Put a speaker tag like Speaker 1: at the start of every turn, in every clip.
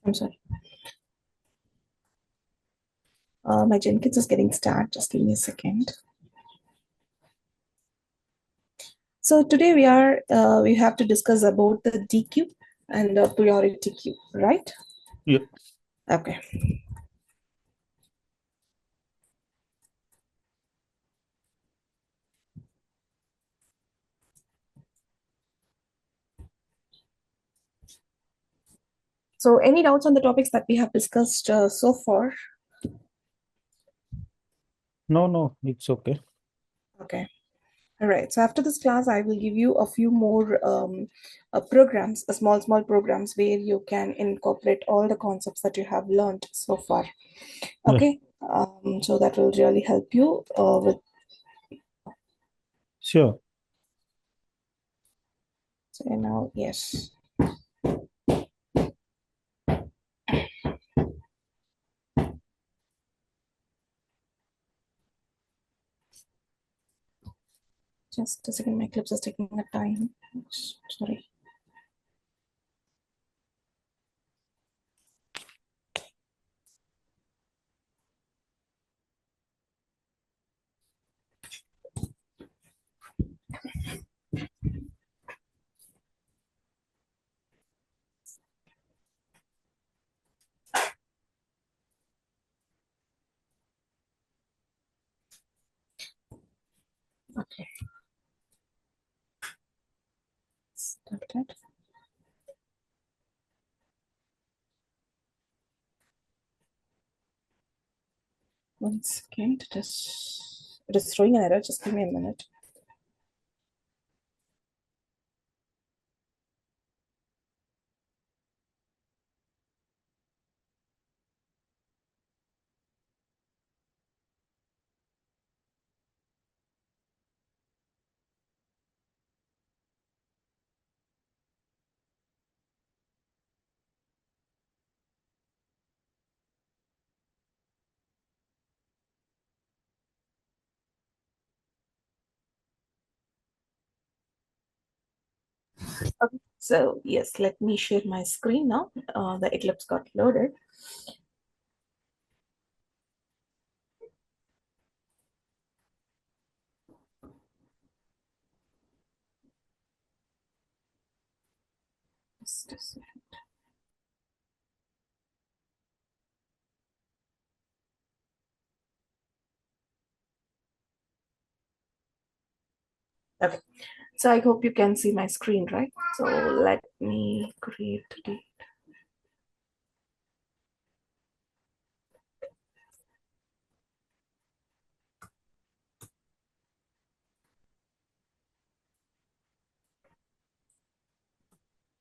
Speaker 1: I'm sorry. My Jenkins is getting started. Just give me a second. So today we have to discuss about the Deque and the priority queue, right?
Speaker 2: Yep.
Speaker 1: Okay. So any doubts on the topics that we have discussed so far?
Speaker 2: No, it's okay.
Speaker 1: Okay. All right. So after this class, I will give you a few more programs, small programs where you can incorporate all the concepts that you have learned so far.
Speaker 2: Yeah,
Speaker 1: Okay. So that will really help you with.
Speaker 2: sure.
Speaker 1: So now, yes. Just a second, my clips is taking a time. Sorry. Okay. Stop that. One second. It is throwing an error. Just give me a minute. Okay. So yes, let me share my screen now. The Eclipse got loaded. Just a second. Okay. So I hope you can see my screen, right? So let me create the.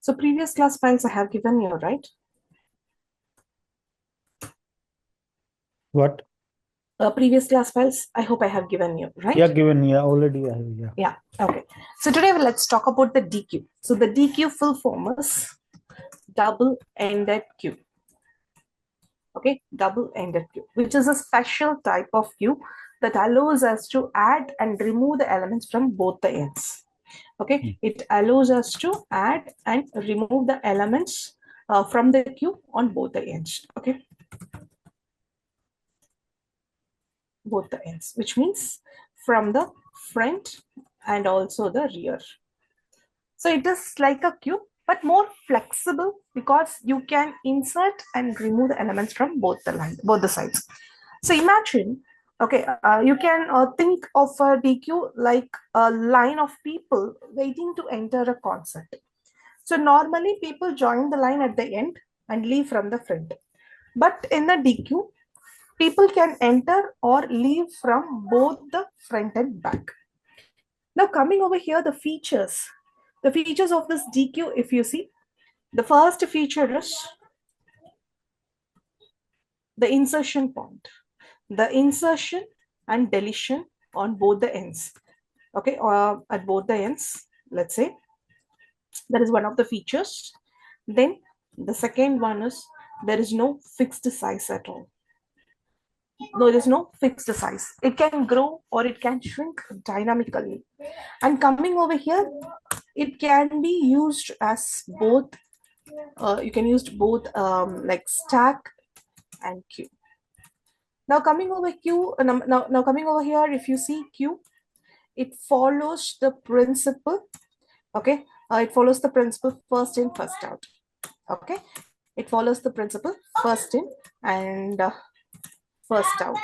Speaker 1: So previous class files I have given you, right?
Speaker 2: What?
Speaker 1: Previous class files, I hope I have given you, right?
Speaker 2: Yeah, given. Yeah, already I have. Yeah.
Speaker 1: Yeah. Okay. So today let's talk about the Deque. So the Deque full form is double-ended queue. Okay, double-ended queue, which is a special type of queue that allows us to add and remove the elements from both the ends. Okay, it allows us to add and remove the elements from the queue on both the ends. Okay, both the ends, which means from the front and also the rear. So it is like a queue, but more flexible because you can insert and remove the elements from both the sides. So imagine, okay, you can think of a DQ like a line of people waiting to enter a concert. So normally people join the line at the end and leave from the front. But in the DQ, people can enter or leave from both the front and back. Now coming over here, the features of this DQ, if you see, the first feature is the insertion point, the insertion and deletion on both the ends. Okay, at both the ends, let's say that is one of the features. Then the second one is there is no fixed size at all. No, there is no fixed size. It can grow or it can shrink dynamically. And coming over here, it can be used as both You can use both like stack and queue. Now coming over queue, now coming over here, if you see queue, it follows the principle. Okay, it follows the principle first in, first out. Okay, it follows the principle first in and first out.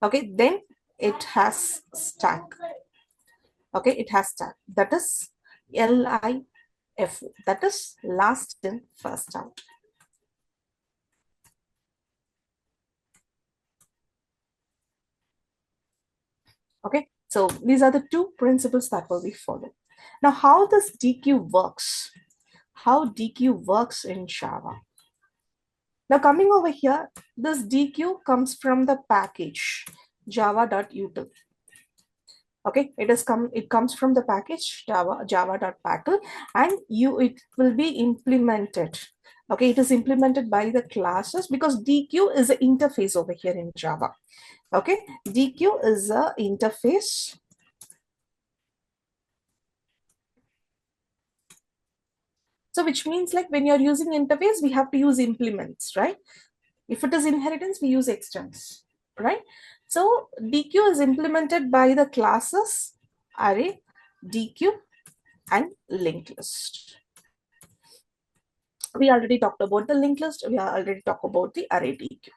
Speaker 1: Okay, then it has stack. Okay, it has stack. That is LIFO. That is last in, first out. Okay, so these are the two principles that will be followed. Now, how this Deque works? How Deque works in Java? Now, coming over here, this Deque comes from the package java.util. Okay, it comes from the package java.packle, and it will be implemented. Okay, it is implemented by the classes because Deque is an interface over here in Java. Okay, Deque is a interface. So which means like when you're using interface, we have to use implements, right? If it is inheritance, we use extends, right? So Deque is implemented by the classes ArrayDeque and LinkedList. We already talked about the LinkedList. We already talked about the ArrayDeque.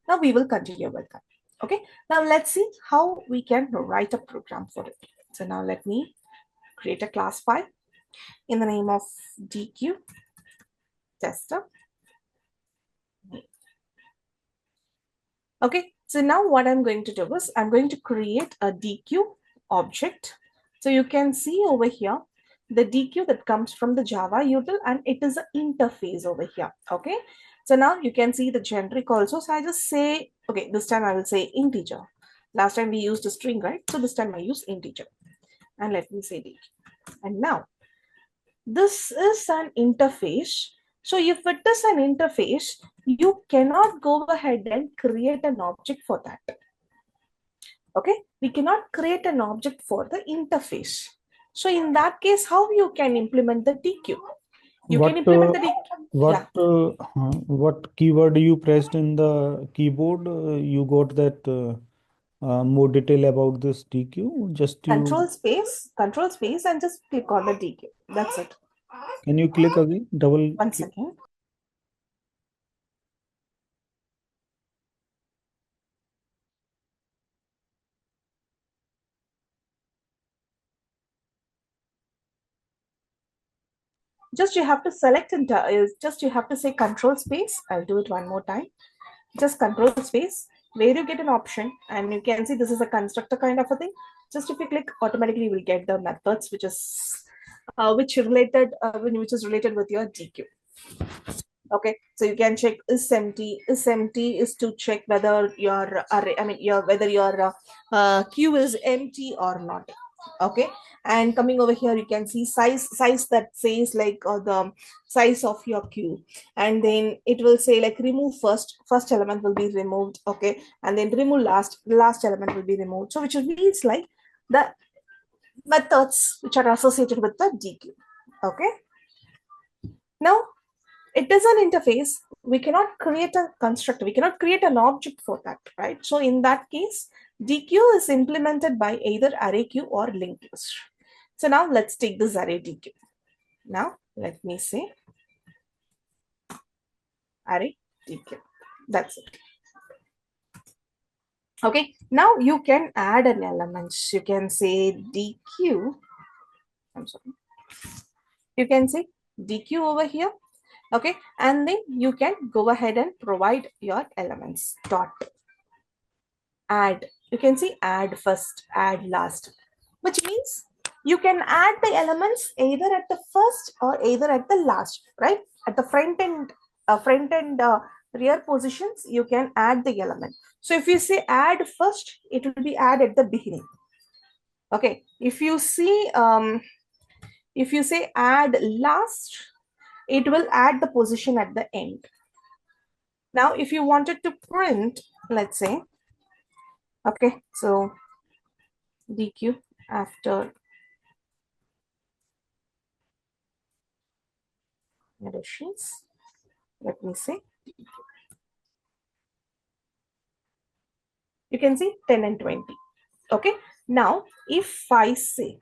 Speaker 1: Now we will continue with that. Okay. Now let's see how we can write a program for it. So now let me create a class file in the name of Deque tester. Okay, so now what I'm going to do is I'm going to create a Deque object. So you can see over here the Deque that comes from the Java util, and it is an interface over here. Okay, so now you can see the generic also. So I just say, okay, this time I will say integer. Last time we used a string, right? So this time I use integer. And let me say Deque. And now this is an interface. So if it is an interface, you cannot go ahead and create an object for that. Okay, we cannot create an object for the interface. So in that case, how you can implement the Deque? You can
Speaker 2: What
Speaker 1: implement the Deque. Yeah,
Speaker 2: what keyword you pressed in the keyboard? You got that more detail about this DQ. Just you
Speaker 1: control space, and just click on the Deque. That's it.
Speaker 2: can you click again? Double
Speaker 1: One
Speaker 2: click.
Speaker 1: second. Just you have to select and just you have to say control space. I'll do it one more time. Just control space where you get an option, and you can see this is a constructor kind of a thing. Just if you click, automatically you will get the methods which is which is related with your Deque. Okay, so you can check is empty is to check whether your array, whether your queue is empty or not. Okay, and coming over here you can see size that says like the size of your queue, and then it will say like remove first element will be removed. Okay, and then remove last element will be removed. So which means like the methods which are associated with the Deque. Okay, now it is an interface. We cannot create a constructor. We cannot create an object for that, right? So in that case, Deque is implemented by either ArrayQ or LinkedList. So now let's take this ArrayDeque. Now let me say ArrayDeque. That's it. Okay, now you can add an element. You can say Deque. I'm sorry. You can say Deque over here. Okay, and then you can go ahead and provide your elements. Dot add. You can see add first, add last, which means you can add the elements either at the first or either at the last, right? At the front end rear positions, you can add the element. So if you say add first, it will be add at the beginning. Okay, if you say add last, it will add the position at the end. Now if you wanted to print, let's say, okay, so Deque after additions. Let me say. You can see 10 and 20. Okay. Now, if I say,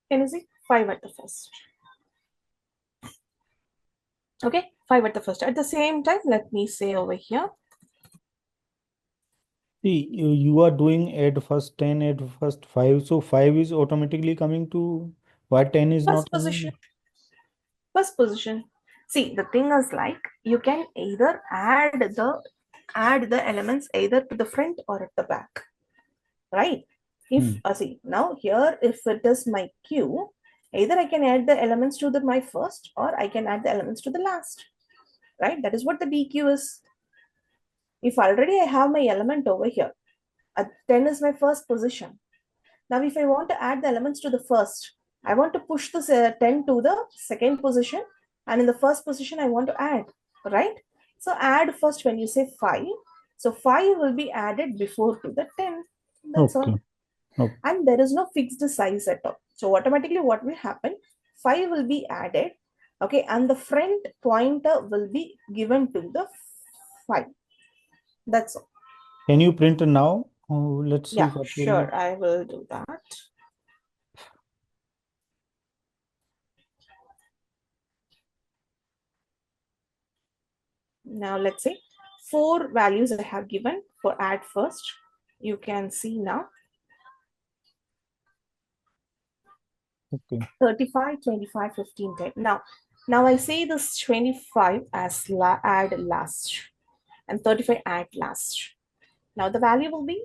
Speaker 1: can you see 5 at the first? Okay, 5 at the first. At the same time, let me say over here.
Speaker 2: See, you are doing add first 10, add first 5. So 5 is automatically coming to why 10 is
Speaker 1: First
Speaker 2: not
Speaker 1: position.
Speaker 2: coming?
Speaker 1: First position. See, the thing is like you can either add the elements either to the front or at the back, right? If
Speaker 2: Hmm.
Speaker 1: see now here, if it is my queue, either I can add the elements to my first or I can add the elements to the last, right? That is what the DQ is. If already I have my element over here, 10 is my first position. Now, if I want to add the elements to the first, I want to push this 10 to the second position, and in the first position, I want to add, right? So add first when you say 5. So 5 will be added before to the 10. That's all.
Speaker 2: Okay. Okay.
Speaker 1: And there is no fixed size at all. So automatically what will happen? 5 will be added, okay, and the front pointer will be given to the 5. That's all.
Speaker 2: Can you print now? Oh, let's see
Speaker 1: Yeah,
Speaker 2: what will be.
Speaker 1: sure, I will do that. Now let's say 4 values I have given for add first. You can see now
Speaker 2: Okay.
Speaker 1: 35, 25, 15, 10. Now I say this 25 as add last and 35 add last. Now the value will be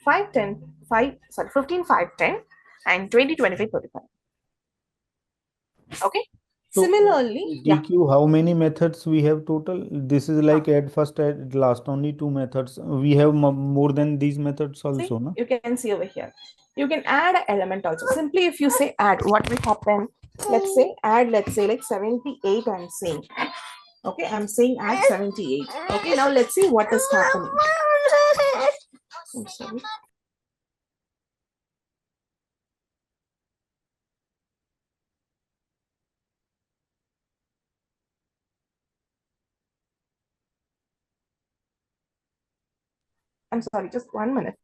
Speaker 1: 5, 10, 5, sorry, 15, 5, 10 and 20, 25, 35. Okay.
Speaker 2: So
Speaker 1: Similarly, yeah.
Speaker 2: DQ, how many methods we have total? This is like add first, add last, only 2 methods. We have more than these methods
Speaker 1: See,
Speaker 2: also, no?
Speaker 1: you can see over here. You can add an element also. Simply if you say add, what will happen? Let's say add, let's say like 78 I'm saying. Okay, I'm saying add 78. Okay, now let's see what is happening. I'm sorry. I'm sorry, just 1 minute.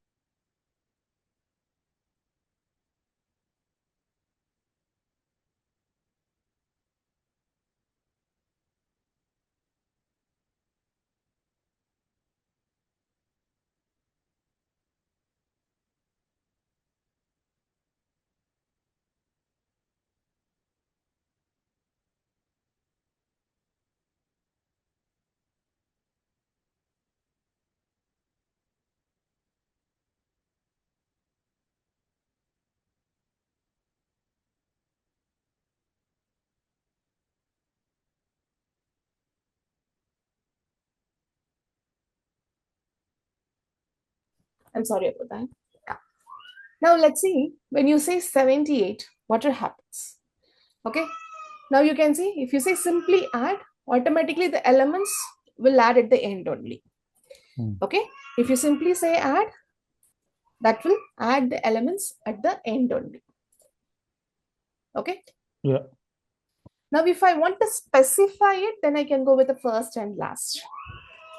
Speaker 1: I'm sorry about that. Yeah. Now let's see when you say 78, what happens? Okay. Now you can see if you say simply add, automatically the elements will add at the end only.
Speaker 2: Hmm.
Speaker 1: Okay. If you simply say add, that will add the elements at the end only. Okay.
Speaker 2: Yeah.
Speaker 1: Now, if I want to specify it, then I can go with the first and last.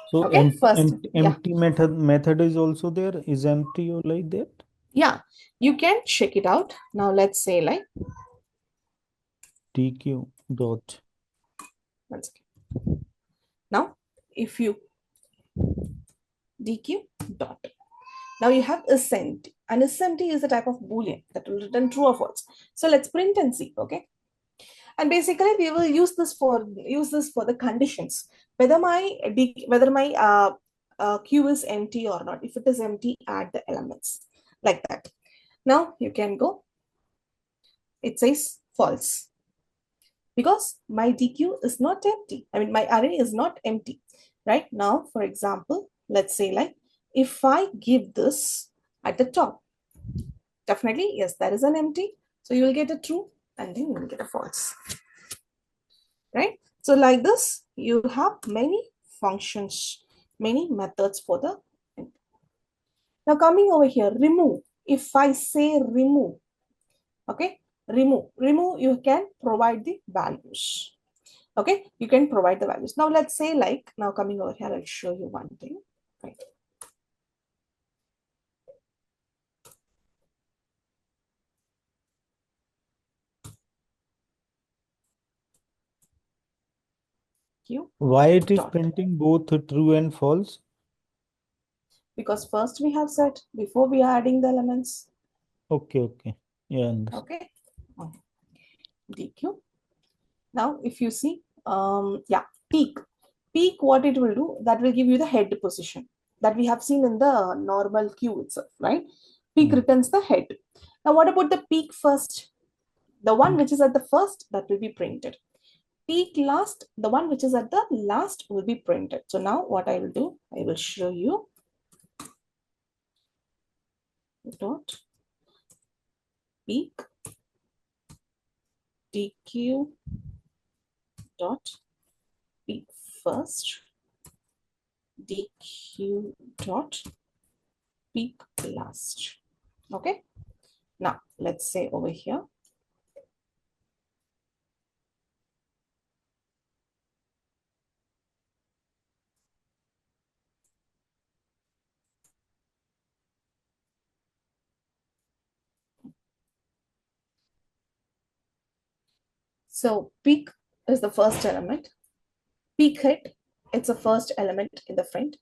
Speaker 2: So
Speaker 1: Okay, first, yeah,
Speaker 2: empty method is also there. Is empty or like that?
Speaker 1: yeah, you can check it out. Now, let's say like,
Speaker 2: DQ dot.
Speaker 1: one second. Now, if you DQ dot, now you have is empty, and is empty is a type of boolean that will return true or false. So let's print and see. Okay, and basically we will use this for the conditions, whether my queue is empty or not. If it is empty, add the elements like that. Now you can go, it says false because my DQ is not empty. I mean, my array is not empty. Right now, for example, let's say like if I give this at the top, definitely yes, there is an empty. So you will get a true and then you will get a false. Right? So like this, you have many functions, many methods for the Now coming over here, remove. If I say remove, okay, remove, you can provide the values. Okay, you can provide the values. Now let's say like, now coming over here, I'll show you one thing. Right.
Speaker 2: Why it is
Speaker 1: Dot.
Speaker 2: printing both true and false?
Speaker 1: Because first we have set before we are adding the elements.
Speaker 2: Okay. Yeah.
Speaker 1: Okay. Deque. Now, if you see, yeah, peak, what it will do, that will give you the head position that we have seen in the normal queue itself, right? Peak returns the head. Now, what about the peak first? The one which is at the first, that will be printed. Peak last, the one which is at the last will be printed. So now what I will do, I will show you. Dot peak Deque dot peak first Deque dot peak last. Okay. Now let's say over here. So peak is the first element. Peak hit, it's the first element in the front.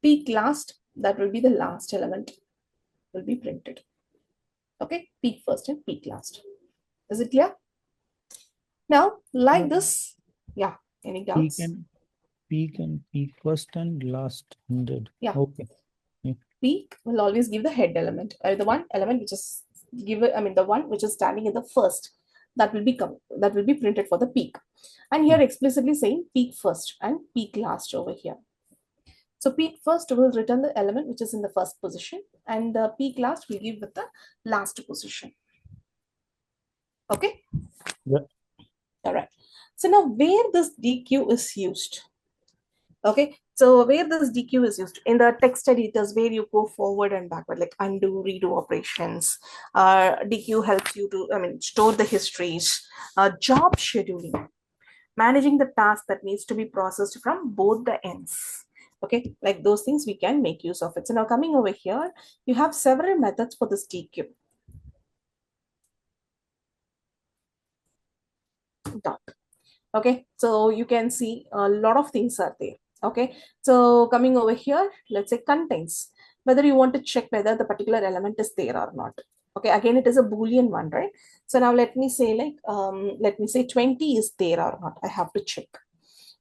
Speaker 1: Peak last, that will be the last element, will be printed. Okay, peak first and peak last. Is it clear? Now, like this, yeah, any
Speaker 2: Peak
Speaker 1: doubts?
Speaker 2: and peak first and last 100.
Speaker 1: Yeah,
Speaker 2: Okay. Yeah.
Speaker 1: peak will always give the head element, the one element which is the one which is standing in the first, that will be printed for the peak. And here explicitly saying peak first and peak last over here. So peak first will return the element which is in the first position, and the peak last will give with the last position. Okay.
Speaker 2: Yeah.
Speaker 1: All right. So now where this Deque is used. Okay, so where this Deque is used in the text editors, where you go forward and backward, like undo, redo operations. Deque helps you to, store the histories. Job scheduling, managing the task that needs to be processed from both the ends. Okay, like those things we can make use of it. So now coming over here, you have several methods for this Deque. Dot. Okay, so you can see a lot of things are there. Okay, so coming over here, let's say contains, whether you want to check whether the particular element is there or not. Okay, again, it is a Boolean one, right? So now let me say like, let me say 20 is there or not. I have to check.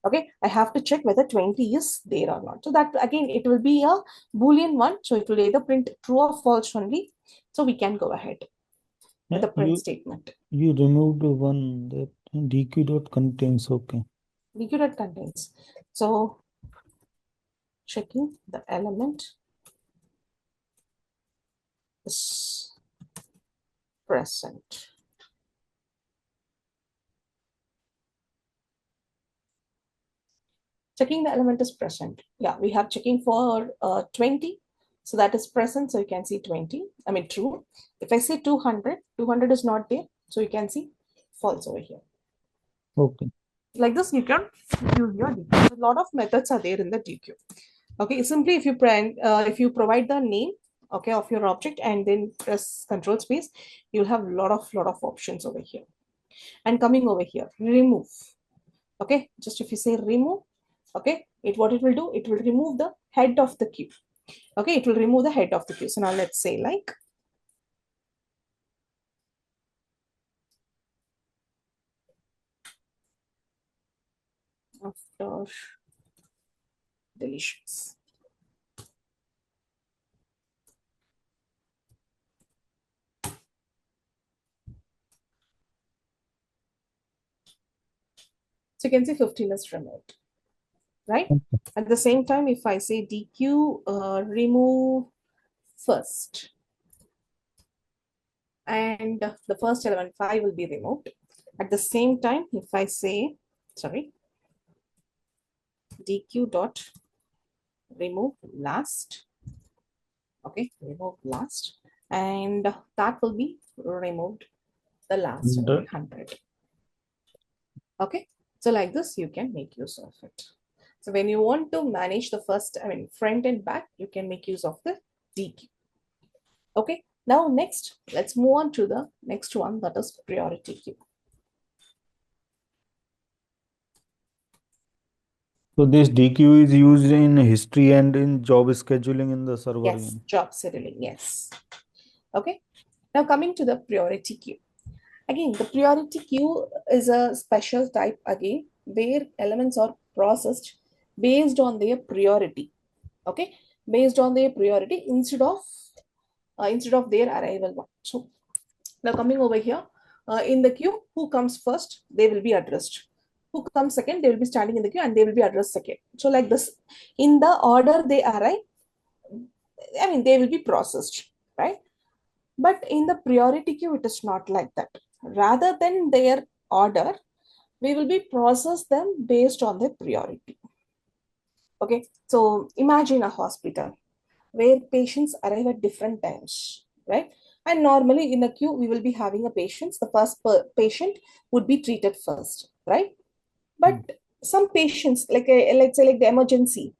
Speaker 1: Okay, I have to check whether 20 is there or not. So that again, it will be a Boolean one. So it will either print true or false only. So we can go ahead with
Speaker 2: Yeah,
Speaker 1: the print statement.
Speaker 2: you removed one that deque dot contains. Okay.
Speaker 1: Deque contains. So checking the element is present. Checking the element is present. Yeah, we have checking for 20. So that is present. So you can see 20. True. If I say 200, 200 is not there. So you can see false over here.
Speaker 2: Okay.
Speaker 1: Like this, you can use your Deque. A lot of methods are there in the Deque. Okay, simply if you provide the name, okay, of your object and then press control space, you'll have a lot of options over here. And coming over here, remove. Okay, just if you say remove, okay, what it will do, it will remove the head of the queue. Okay, it will remove the head of the queue. So now let's say like, after deletions. So you can see 15 is removed, right? At the same time, if I say Deque remove first, and the first element 5 will be removed. At the same time, if I say, sorry, Deque dot remove last, Okay, remove last, and that will be removed the last
Speaker 2: 100.
Speaker 1: 100. Okay, so like this you can make use of it. So when you want to manage the first, front and back, you can make use of the Deque. Okay, now next let's move on to the next one, that is priority queue.
Speaker 2: So this DQ is used in history and in job scheduling in the server.
Speaker 1: Yes, job scheduling, yes. Okay, now coming to the priority queue. Again, the priority queue is a special type again, where elements are processed based on their priority. Okay, based on their priority instead of their arrival one. So now coming over here, in the queue, who comes first, they will be addressed. Who comes second, they will be standing in the queue and they will be addressed second. So like this, in the order they arrive, they will be processed, right? But in the priority queue, it is not like that. Rather than their order, we will be process them based on their priority. Okay, so imagine a hospital where patients arrive at different times, right? And normally in a queue, we will be having a patient. The first patient would be treated first, right?
Speaker 2: Hmm.
Speaker 1: But some patients, let's say like the emergency,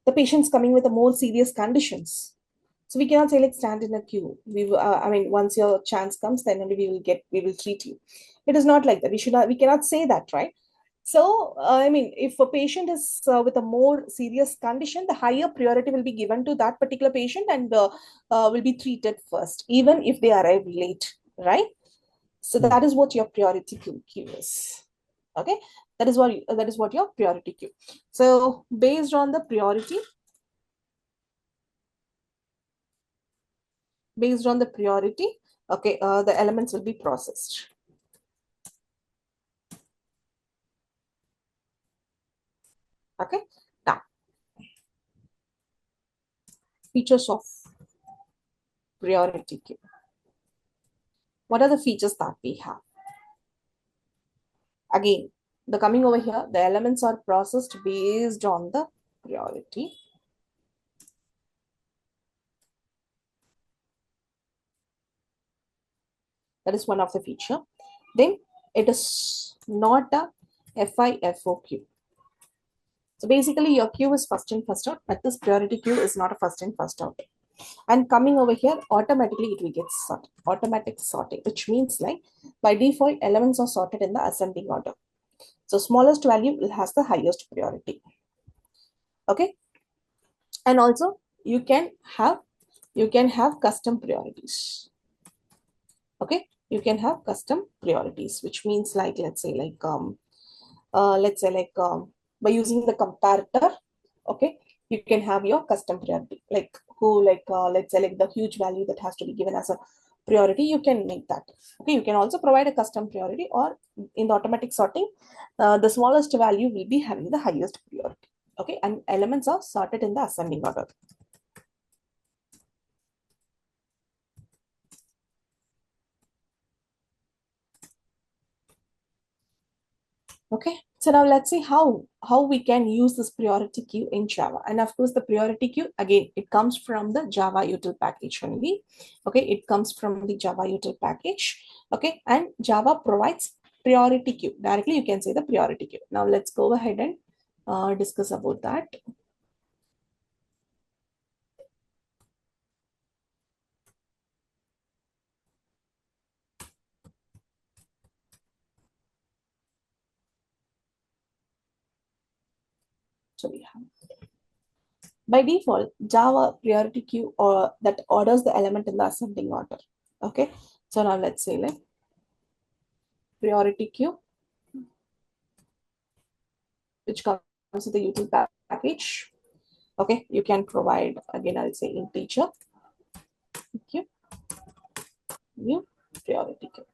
Speaker 1: the patients coming with a more serious conditions. So we cannot say like stand in a queue. Once your chance comes, then only we will treat you. It is not like that. We cannot say that, right? So, if a patient is with a more serious condition, the higher priority will be given to that particular patient and will be treated first, even if they arrive late, right? So
Speaker 2: Hmm.
Speaker 1: that is what your priority queue is. Okay, that is what your priority queue. So based on the priority, okay, the elements will be processed. Okay, now features of priority queue. What are the features that we have? Again, the coming over here, the elements are processed based on the priority. That is one of the feature. Then it is not a FIFO queue. So basically your queue is first in, first out, but this priority queue is not a first in, first out. And coming over here, automatically it will get sorted. Automatic sorting, which means like by default, elements are sorted in the ascending order. So smallest value will has the highest priority. Okay. And also you can have custom priorities. Okay. You can have custom priorities, which means like let's say like by using the comparator, okay, you can have your custom priority, like let's say like the huge value that has to be given as a priority, you can make that. Okay, you can also provide a custom priority, or in the automatic sorting, the smallest value will be having the highest priority. Okay, and elements are sorted in the ascending order. Okay, so now let's see how we can use this priority queue in Java. And of course, the priority queue, again, it comes from the Java util package only. Okay, it comes from the Java util package. Okay, and Java provides priority queue. Directly, you can say the priority queue. Now let's go ahead and discuss about that. So we have, by default, Java priority queue or that orders the element in the ascending order. Okay, so now let's say like priority queue, which comes with the util package. Okay, you can provide, again, I'll say integer queue, new priority queue.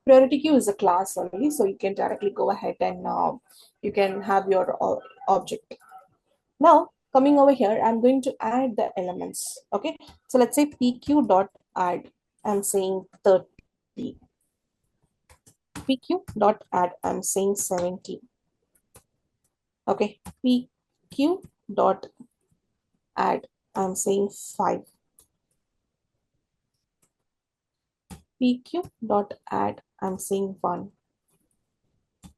Speaker 1: Priority queue is a class only, so you can directly go ahead and you can have your object. Now, coming over here, I'm going to add the elements. Okay, so let's say pq dot add. I'm saying 30. Pq dot add. I'm saying 70. Okay, pq dot add. I'm saying 5. PQ dot add, I'm saying 1.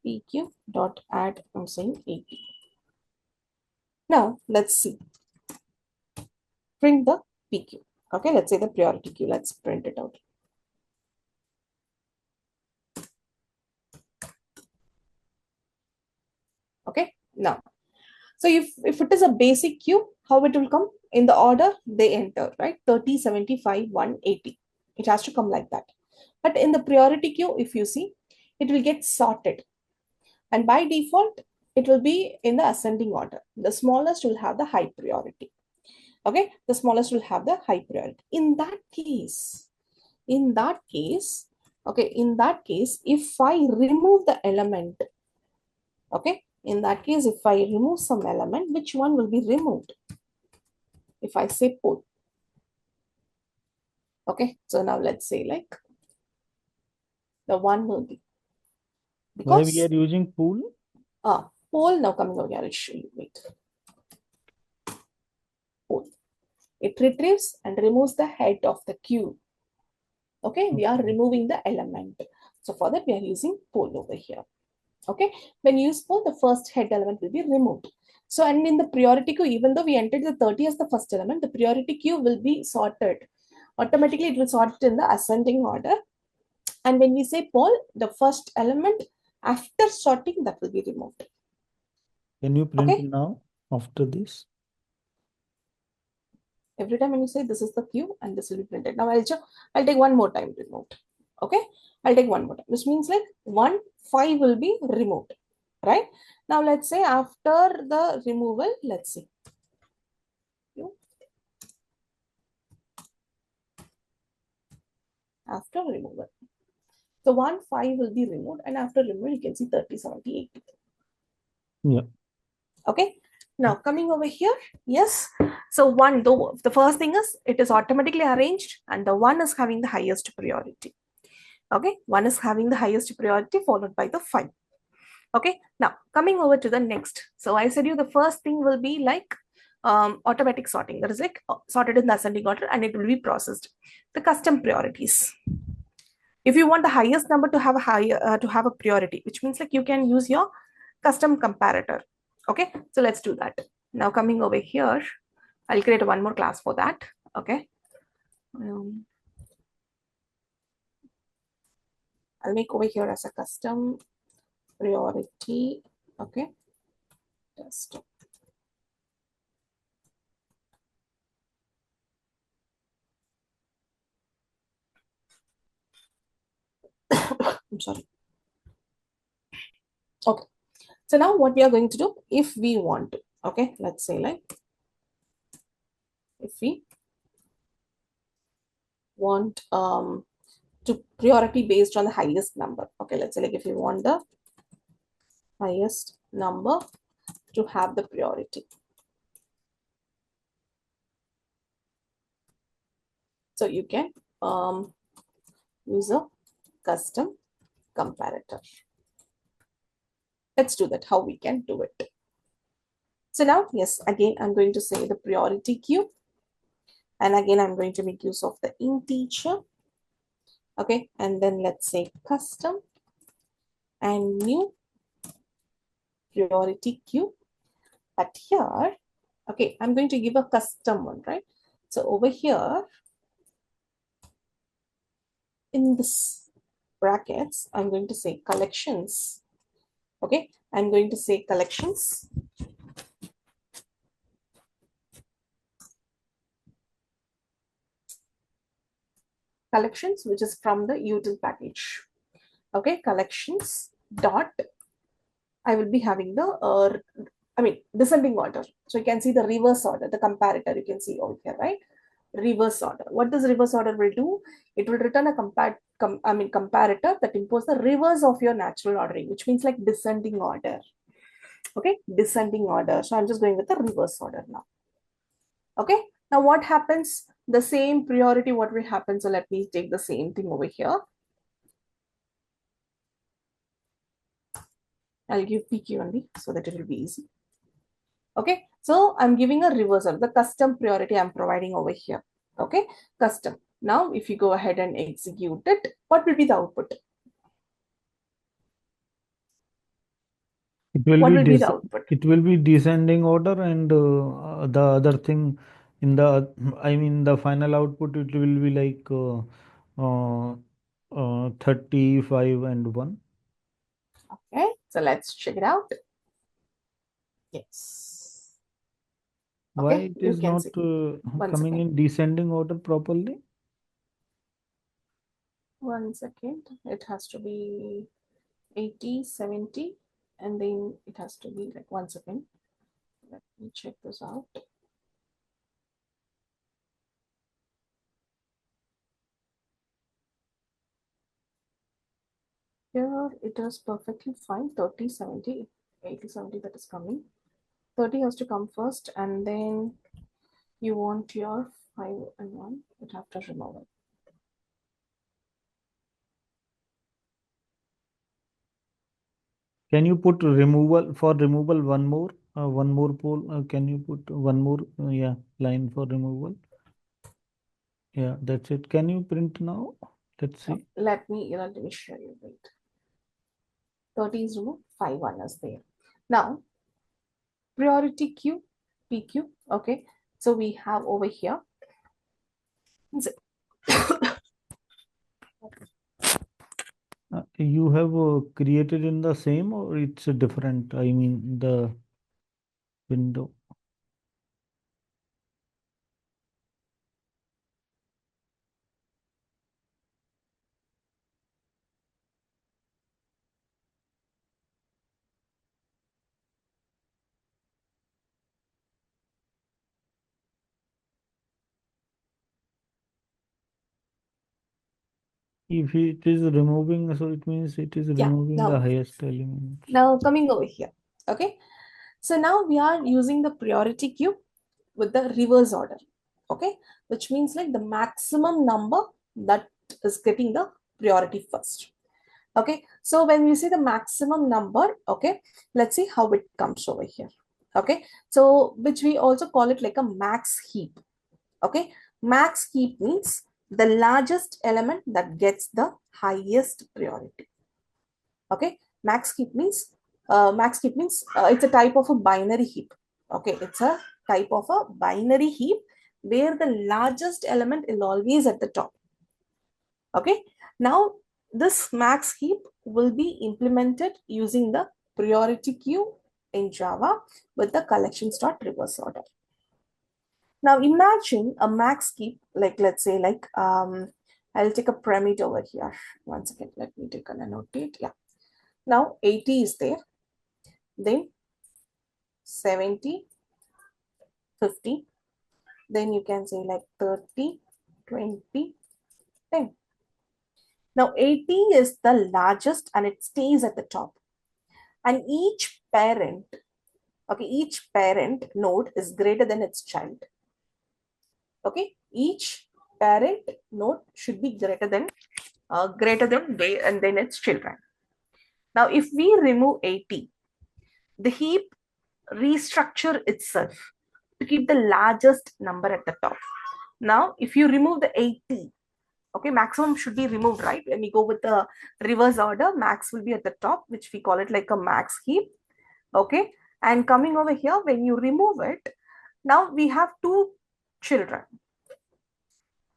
Speaker 1: PQ dot add, I'm saying 80. Now let's see. Print the PQ. Okay, let's say the priority queue. Let's print it out. Okay, now, so if it is a basic queue, how it will come? In the order they enter, right? 30, 75, 180. It has to come like that. But in the priority queue, if you see, it will get sorted. And by default, it will be in the ascending order. The smallest will have the high priority. Okay, the smallest will have the high priority. In that case, if I remove the element, okay, in that case, if I remove some element, which one will be removed? If I say poll. Okay, so now let's say like the one will be,
Speaker 2: Why we
Speaker 1: because
Speaker 2: are using pool?
Speaker 1: poll, now coming over here, I'll show you. Wait. Poll. It retrieves and removes the head of the queue. Okay, we are removing the element. So for that, we are using poll over here. Okay, when you use poll, the first head element will be removed. So, and in the priority queue, even though we entered the 30 as the first element, the priority queue will be sorted. Automatically, it will sort it in the ascending order. And when we say poll, the first element after sorting, that will be removed.
Speaker 2: Can you print
Speaker 1: Okay.
Speaker 2: now after this?
Speaker 1: Every time when you say this is the queue and this will be printed. Now I'll take one more time removed. Okay. I'll take one more time, which means like 5 will be removed. Right. Now let's say after the removal, let's see. After removal. So 5 will be removed, and after removal, you can see 30, 70, 80.
Speaker 2: Yeah.
Speaker 1: Okay. Now coming over here, yes. So one, though, the first thing is it is automatically arranged, and the one is having the highest priority. Okay, one is having the highest priority followed by the 5. Okay, now coming over to the next. So I said you the first thing will be like automatic sorting. That is like sorted in the ascending order, and it will be processed. The custom priorities. If you want the highest number to have a higher to have a priority, which means like you can use your custom comparator. Okay, so let's do that. Now coming over here, I'll create one more class for that. Okay. I'll make over here as a custom priority. Okay. Just I'm sorry. Okay. So now what we are going to do, if we want to, okay, let's say like if we want to priority based on the highest number. Okay, let's say like if you want the highest number to have the priority. So you can use a custom comparator. Let's do that, how we can do it. So now, yes, again, I'm going to say the priority queue. And again, I'm going to make use of the integer. Okay, and then let's say custom and new priority queue. But here, okay, I'm going to give a custom one, right? So over here, in this brackets, I'm going to say collections. Okay, I'm going to say collections. Collections, which is from the util package. Okay, collections dot, I will be having the, descending order. So you can see the reverse order, the comparator you can see over here, right? Reverse order. What this reverse order will do? It will return a comparator that imposes the reverse of your natural ordering, which means like descending order. Okay, descending order. So I'm just going with the reverse order now. Okay, now what happens? The same priority, what will happen? So let me take the same thing over here. I'll give PQ only so that it will be easy. Okay, So I'm giving a reversal, the custom priority I'm providing over here. Okay, custom. Now, if you go ahead and execute it, what will be the output?
Speaker 2: It will
Speaker 1: What
Speaker 2: be
Speaker 1: will be the output?
Speaker 2: it will be descending order, and the other thing in the, I mean, the final output, it will be like 35 and 1.
Speaker 1: Okay, so let's check it out. Yes.
Speaker 2: Why
Speaker 1: Okay,
Speaker 2: it
Speaker 1: you
Speaker 2: is
Speaker 1: can
Speaker 2: not
Speaker 1: see. One
Speaker 2: coming
Speaker 1: second.
Speaker 2: in descending order properly?
Speaker 1: 1 second. It has to be 80, 70, and then it has to be like 1 second. Let me check this out. Here it is perfectly fine. 30, 70, 80, 70 that is coming. 30 has to come first, and then you want your 5 and 1. You have to remove it.
Speaker 2: Can you put removal, for removal, one more pole? Can you put one more yeah, line for removal? Yeah, that's it. Can you print now? Let's see.
Speaker 1: Let me show you. Wait. 30 is removed, 5, 1 is there. Now, priority queue, PQ. Okay, so we have over here.
Speaker 2: You have created in the same, or it's a different? I mean, the window. If it is removing, so it means it is
Speaker 1: Yeah,
Speaker 2: removing the
Speaker 1: now
Speaker 2: highest element.
Speaker 1: coming over here. Okay, so now we are using the priority queue with the reverse order. Okay, which means like the maximum number that is getting the priority first. Okay, so when you see the maximum number, okay, let's see how it comes over here. Okay, so which we also call it like a max heap. Okay, max heap means the largest element that gets the highest priority. Okay, max heap means it's a type of a binary heap. Okay, it's a type of a binary heap where the largest element is always at the top. Okay, now this max heap will be implemented using the priority queue in Java with the collections.reverse order. Now imagine a max heap, like let's say like I'll take a pyramid over here. 1 second, let me take an annotate. Yeah. Now 80 is there, then 70, 50, then you can say like 30, 20, 10. Now 80 is the largest and it stays at the top. And each parent, okay, each parent node is greater than its child. Okay, each parent node should be greater than they and then its children. Now, if we remove 80, the heap restructure itself to keep the largest number at the top. Now, if you remove the 80, okay, maximum should be removed, right? When we go with the reverse order, max will be at the top, which we call it like a max heap. Okay, and coming over here, when you remove it, now we have two children.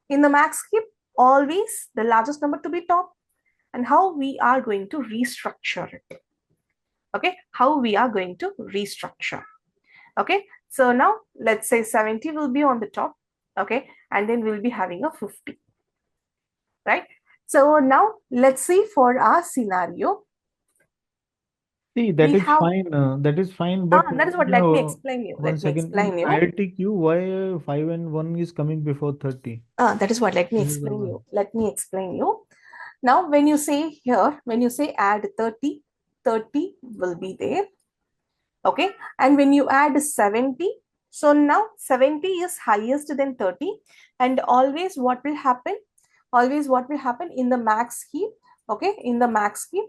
Speaker 1: In the max heap, always the largest number to be top, and how we are going to restructure it. Okay, how we are going to restructure. Okay, so now let's say 70 will be on the top. Okay, and then we'll be having a 50, right? So now let's see for our scenario.
Speaker 2: See,
Speaker 1: We
Speaker 2: that is
Speaker 1: have
Speaker 2: fine. That is fine. But
Speaker 1: that is what, let me explain you.
Speaker 2: one second. In priority queue, why 5 and 1 is coming before 30?
Speaker 1: That is what, let me
Speaker 2: This is the
Speaker 1: explain
Speaker 2: one.
Speaker 1: you. Let me explain you. Now, when you say here, when you say add 30, 30 will be there. Okay, and when you add 70, so now 70 is highest than 30, and always what will happen, in the max heap, okay, in the max heap,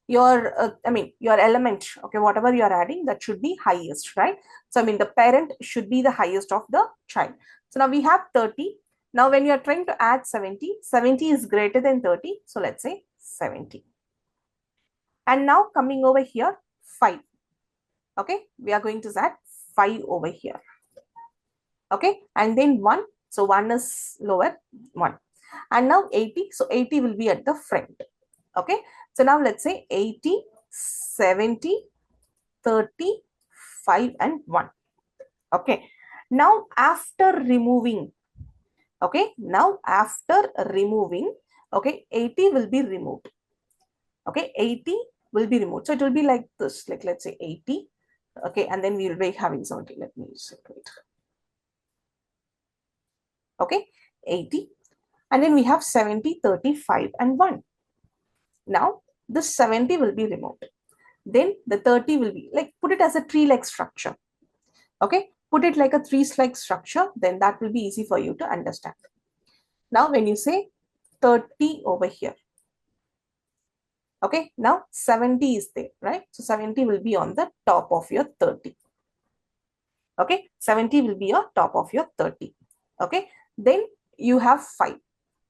Speaker 1: your element, okay, whatever you are adding, that should be highest, right? So the parent should be the highest of the child. So now we have 30. Now when you are trying to add 70, 70 is greater than 30, so let's say 70. And now coming over here, 5. Okay, we are going to add 5 over here. Okay, and then 1, so 1 is lower, 1. And now 80, so 80 will be at the front. Okay, so now let's say 80, 70, 30, 5 and 1. Okay, now after removing, okay, okay, 80 will be removed. Okay, 80 will be removed. So it will be like this, like let's say 80. Okay, and then we will be having 70. Let me separate. Okay, 80. And then we have 70, 35 and 1. Now this 70 will be removed. Then the 30 will be like, put it as a tree-like structure. Okay, put it like a tree-like structure, then that will be easy for you to understand. Now when you say 30 over here, okay, now 70 is there, right? So 70 will be on the top of your 30. Okay, 70 will be your top of your 30. Okay, then you have 5.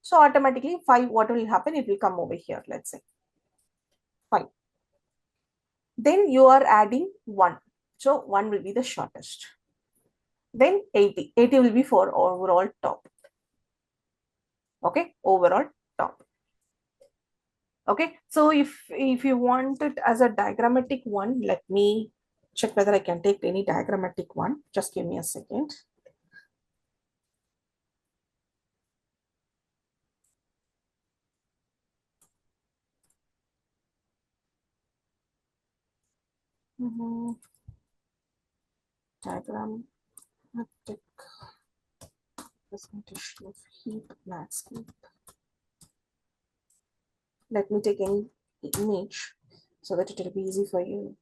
Speaker 1: So automatically 5, what will happen? It will come over here, let's say 5. Then you are adding 1. So 1 will be the shortest. Then 80. 80 will be for overall top. Okay, overall top. Okay, so if you want it as a diagrammatic one, let me check whether I can take any diagrammatic one. Just give me a second. Diagrammatic presentation of heap landscape. Let me take any image so that it will be easy for you.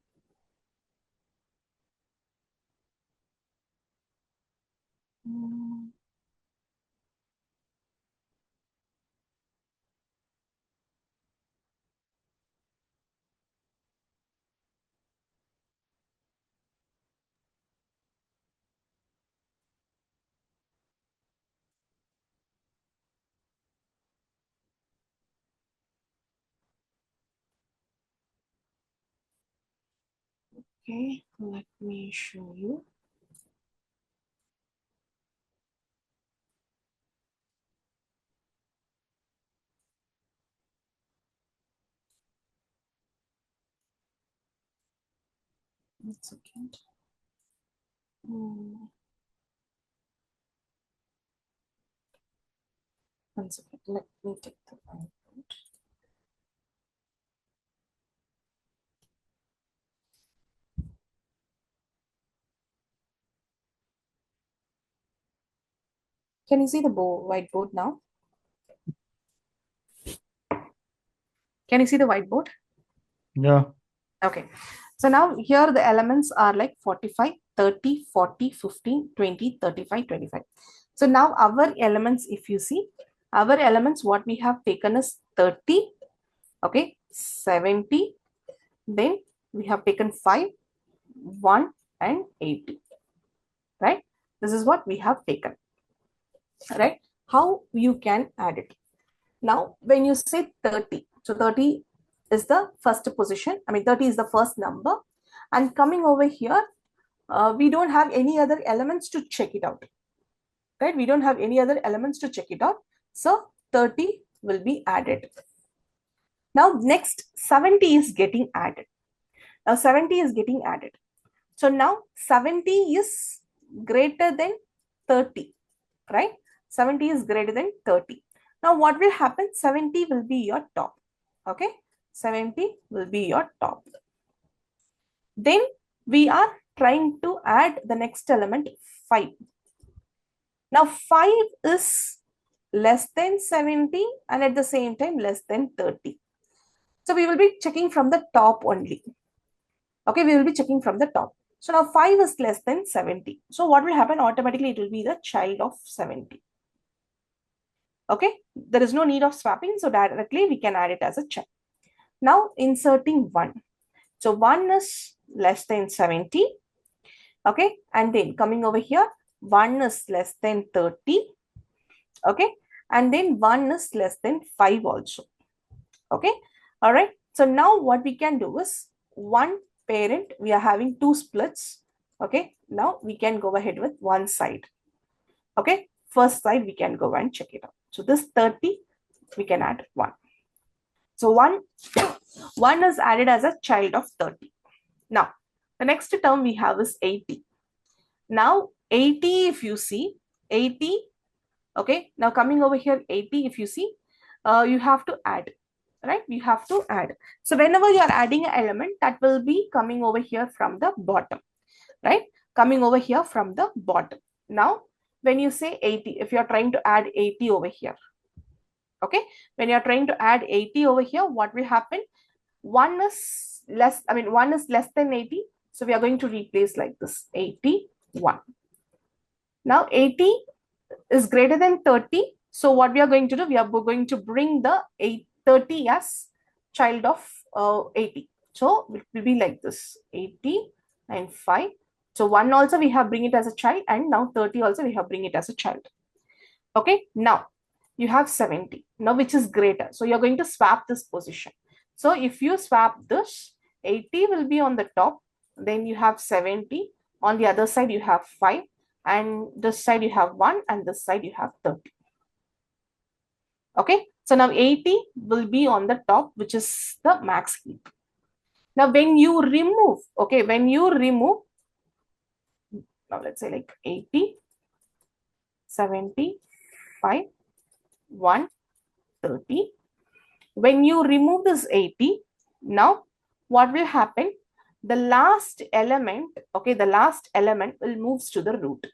Speaker 1: Okay, let me show you. One second. One second. Let me take the whiteboard. Can you see the whiteboard now? Can you see the whiteboard?
Speaker 2: Yeah.
Speaker 1: Okay. So now here the elements are like 45, 30, 40, 15, 20, 35, 25. So now our elements, if you see, our elements, what we have taken is 30, okay, 70, then we have taken 5, 1 and 80, right? This is what we have taken, right? How you can add it. Now, when you say 30, so 30 is the first position. 30 is the first number. And coming over here, we don't have any other elements to check it out, right? We don't have any other elements to check it out. So 30 will be added. Now, next 70 is getting added. Now, 70 is getting added. So now 70 is greater than 30, right? 70 is greater than 30. Now what will happen? 70 will be your top. Okay, 70 will be your top. Then we are trying to add the next element, 5. Now 5 is less than 70 and at the same time less than 30. So we will be checking from the top only. Okay, we will be checking from the top. So now 5 is less than 70. So what will happen? Automatically it will be the child of 70. Okay, there is no need of swapping. So directly we can add it as a child. Now inserting 1. So 1 is less than 70. Okay, and then coming over here, 1 is less than 30. Okay, and then 1 is less than 5 also. Okay, all right. So now what we can do is one parent, we are having two splits. Okay, now we can go ahead with one side. Okay, first side we can go and check it out. So this 30, we can add 1. So 1 is added as a child of 30. Now, the next term we have is 80. Now, 80, if you see, 80, okay, now coming over here, 80, if you see, you have to add, right? You have to add. So whenever you are adding an element, that will be coming over here from the bottom, right? Coming over here from the bottom. Now, when you say 80, if you are trying to add 80 over here, okay, when you are trying to add 80 over here, what will happen? 1 is less, 1 is less than 80. So we are going to replace like this, 81. Now 80 is greater than 30. So what we are going to do, we are going to bring the 30 as child of 80. So it will be like this, 80 and 5. So 1 also we have bring it as a child, and now 30 also we have bring it as a child. Okay, now you have 70, now which is greater. So you're going to swap this position. So if you swap this, 80 will be on the top, then you have 70. On the other side, you have 5. And this side you have 1, and this side you have 30. Okay, so now 80 will be on the top, which is the max heap. Now when you remove, okay, when you remove, now let's say like 80, 70, 5, 1, 30. When you remove this 80, now what will happen? The last element, okay, the last element will move to the root.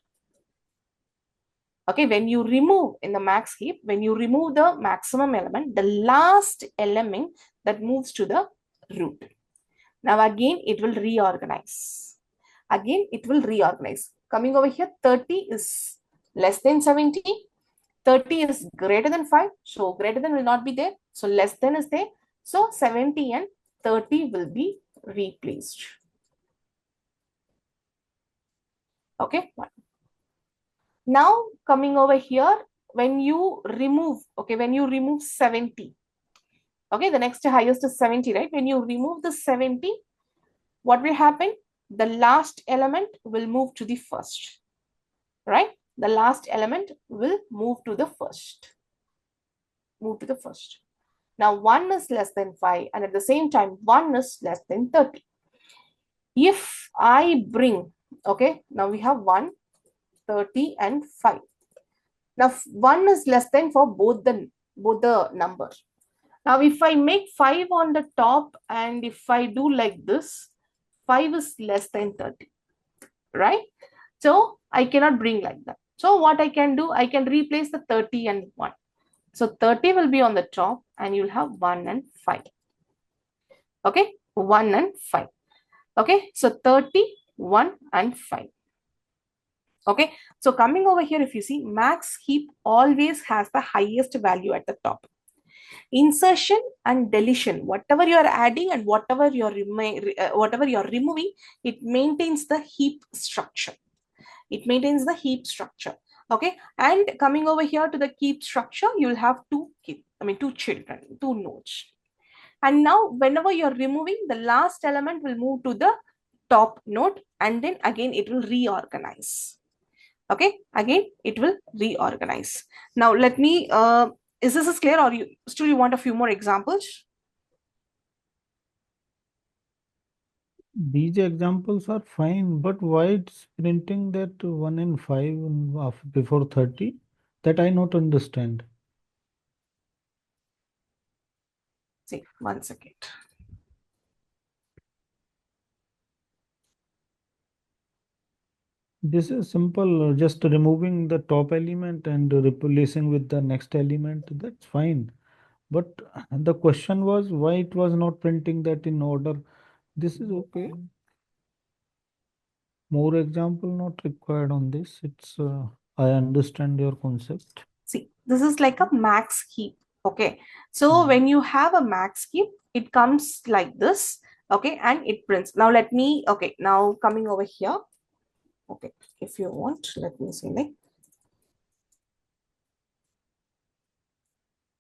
Speaker 1: Okay, when you remove in the max heap, when you remove the maximum element, the last element that moves to the root. Now again, it will reorganize. Again, it will reorganize. Coming over here, 30 is less than 70. 30 is greater than 5. So greater than will not be there. So less than is there. So 70 and 30 will be replaced. Okay. Now coming over here, when you remove, okay, when you remove 70, okay, the next highest is 70, right? When you remove the 70, what will happen? The last element will move to the first, right? The last element will move to the first. Move to the first. Now 1 is less than 5, and at the same time 1 is less than 30. If I bring, okay, now we have 1, 30 and 5. Now 1 is less than for both the numbers. Now if I make 5 on the top, and if I do like this, 5 is less than 30, right? So I cannot bring like that. So what I can do, I can replace the 30 and 1. So 30 will be on the top, and you'll have 1 and 5. Okay, 1 and 5. Okay, so 30, 1 and 5. Okay, so coming over here, if you see, max heap always has the highest value at the top. Insertion and deletion, whatever you are adding and whatever you're removing, it maintains the heap structure. It maintains the heap structure. Okay, and coming over here to the heap structure, you'll have two children, two nodes. And now whenever you're removing, the last element will move to the top node, and then again it will reorganize. Okay, again it will reorganize. Now let me is this clear, or you want a few more examples?
Speaker 2: These examples are fine, but why it's printing that 1 and 5 before 30? That I not understand.
Speaker 1: See, 1 second.
Speaker 2: This is simple, just removing the top element and replacing with the next element. That's fine. But the question was why it was not printing that in order. This is okay. More example not required on this. It's I understand your concept.
Speaker 1: See, this is like a max heap. Okay, so when you have a max heap, it comes like this. Okay, and it prints. Now let me, okay, now coming over here. Okay, if you want, let me see, like,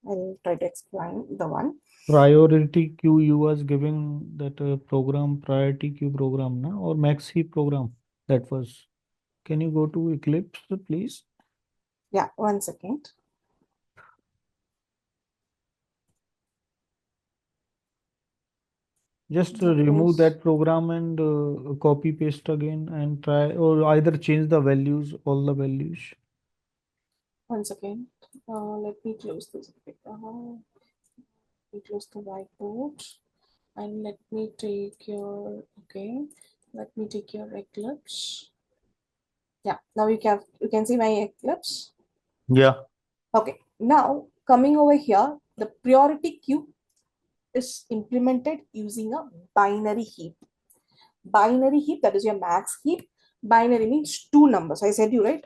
Speaker 1: I'll try to explain the one.
Speaker 2: Priority queue, you was giving that program, priority queue program, na, or maxi program. That was. Can you go to Eclipse, please?
Speaker 1: Yeah, 1 second.
Speaker 2: Just
Speaker 1: That
Speaker 2: remove
Speaker 1: was
Speaker 2: that program and copy paste again and try, or either change the values, all the values.
Speaker 1: 1 second. Let me close this. Let me close the whiteboard and let me take your, okay, let me take your Eclipse. Yeah, now you can see my Eclipse.
Speaker 2: Yeah.
Speaker 1: Okay, now coming over here, the priority queue is implemented using a binary heap. Binary heap, that is your max heap. Binary means two numbers. I said you right.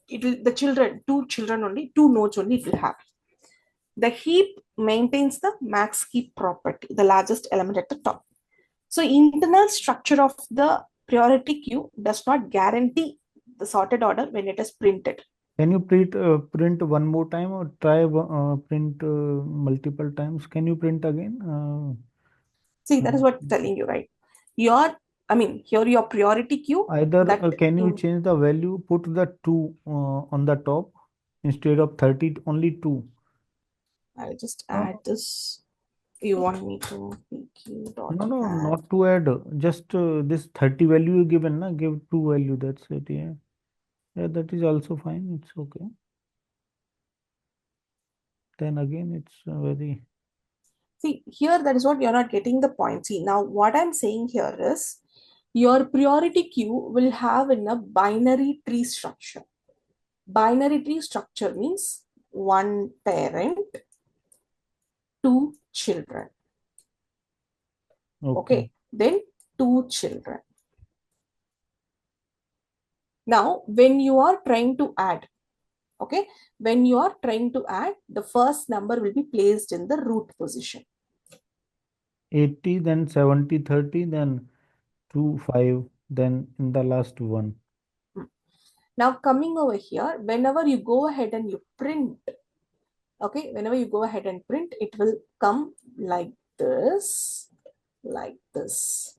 Speaker 1: It will, the children, two children only, two nodes only it will have. The heap maintains the max heap property, the largest element at the top. So internal structure of the priority queue does not guarantee the sorted order when it is printed.
Speaker 2: Can you print one more time or try print multiple times? Can you print again?
Speaker 1: See, that is
Speaker 2: Uh,
Speaker 1: what I'm telling you, right? Your, I mean, here your priority queue
Speaker 2: Either
Speaker 1: that
Speaker 2: can you
Speaker 1: in,
Speaker 2: change the value, put the 2 on the top instead of 30, only 2.
Speaker 1: I'll just add
Speaker 2: No,
Speaker 1: this. You want me to pq
Speaker 2: no,
Speaker 1: dot
Speaker 2: no,
Speaker 1: add.
Speaker 2: not to add. Just this 30 value you given, na, give 2 value. That's it. Yeah. Yeah, that is also fine. It's okay. Then again, it's very.
Speaker 1: See, here that is what you're not getting the point. See, now what I'm saying here is your priority queue will have in a binary tree structure. Binary tree structure means one parent, two children.
Speaker 2: Okay.
Speaker 1: Okay, then two children. Now, when you are trying to add, okay, when you are trying to add, the first number will be placed in the root position.
Speaker 2: 80, then 70, 30, then 2, 5, then in the last one.
Speaker 1: Hmm. Now, coming over here, whenever you go ahead and you print, okay, whenever you go ahead and print, it will come like this, like this.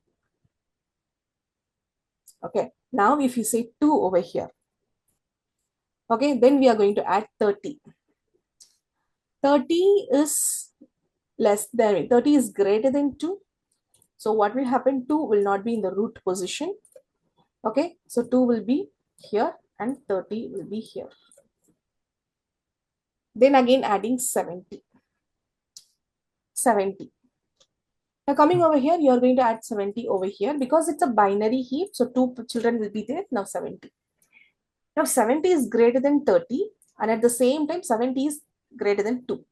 Speaker 1: Okay, now if you say 2 over here, okay, then we are going to add 30. 30 is less than, 30 is greater than 2. So what will happen? 2 will not be in the root position. Okay, so 2 will be here and 30 will be here. Then again adding 70. 70. Now coming over here, you are going to add 70 over here because it's a binary heap. So two children will be there. Now 70. Now 70 is greater than 30 and at the same time 70 is greater than 2.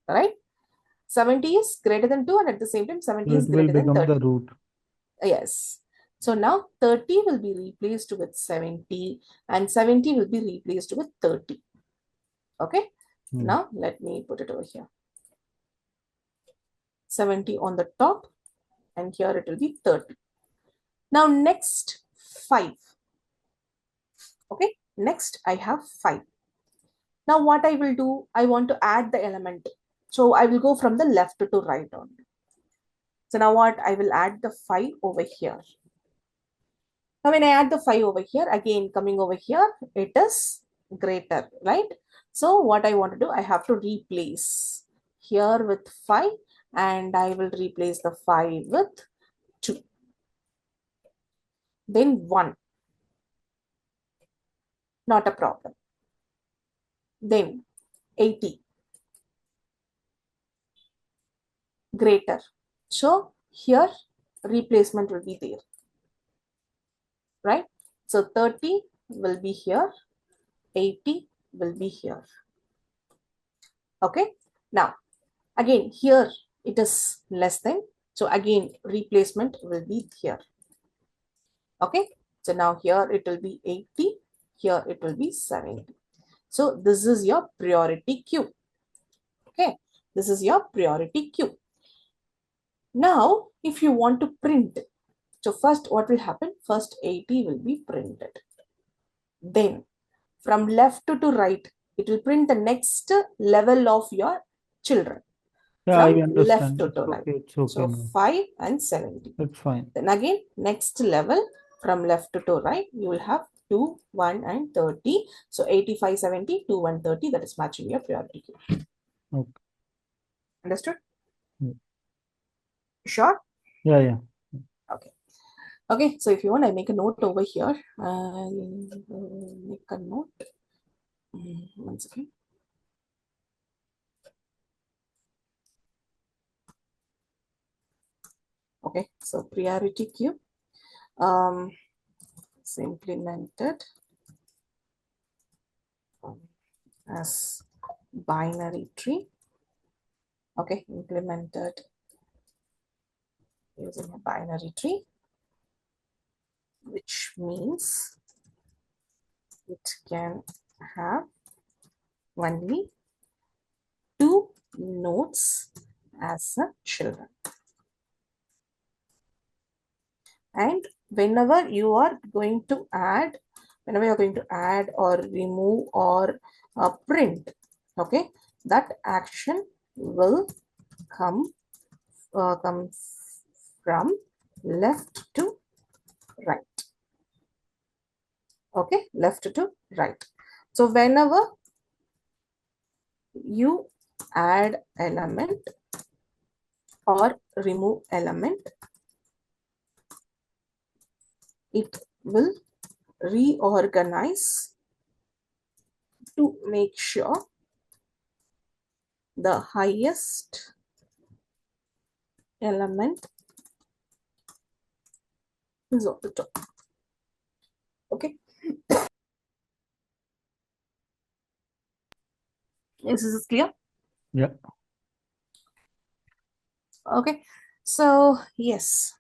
Speaker 1: Right? 70 is greater than 2 and at the same time
Speaker 2: So
Speaker 1: 70 is
Speaker 2: it will
Speaker 1: greater than
Speaker 2: become the
Speaker 1: 30.
Speaker 2: root.
Speaker 1: Yes. So now 30 will be replaced with 70 and 70 will be replaced with 30. Okay.
Speaker 2: Hmm.
Speaker 1: Now let me put it over here. 70 on the top and here it will be 30. Now next 5. Okay. Next I have 5. Now what I will do, I want to add the element. So I will go from the left to right on. So now what, I will add the 5 over here. Now when I add the 5 over here, again coming over here, it is greater, right? So what I want to do, I have to replace here with 5 and I will replace the 5 with 2. Then 1, not a problem. Then 80, greater. So here replacement will be there, right? So 30 will be here, 80 will be here. Okay. Now, again, here it is less than. So again, replacement will be here. Okay. So now here it will be 80. Here it will be 70. So this is your priority queue. Okay, this is your priority queue. Now, if you want to print, so first what will happen? First 80 will be printed. Then from left to right, it will print the next level of your children.
Speaker 2: Yeah, I
Speaker 1: From left
Speaker 2: understand.
Speaker 1: to
Speaker 2: It's
Speaker 1: right.
Speaker 2: okay. It's okay
Speaker 1: So
Speaker 2: now.
Speaker 1: 5 and 70.
Speaker 2: That's fine.
Speaker 1: Then again, next level from left to right, you will have 2, 1 and 30. So 85, 70, 2, 1, 30. That is matching your priority queue.
Speaker 2: Okay.
Speaker 1: Understood?
Speaker 2: Yeah.
Speaker 1: Sure?
Speaker 2: Yeah, yeah.
Speaker 1: Okay. Okay, so if you want, I make a note over here. Make a note. One second. Okay, so priority queue is implemented as binary tree. Okay, implemented using a binary tree, which means it can have only 2 nodes as a children. And whenever you are going to add or remove or print, okay, that action will come from left to right. Okay, left to right. So whenever you add element or remove element, it will reorganize to make sure the highest element is on the top. Okay, is this clear?
Speaker 2: Yeah.
Speaker 1: Okay, so yes,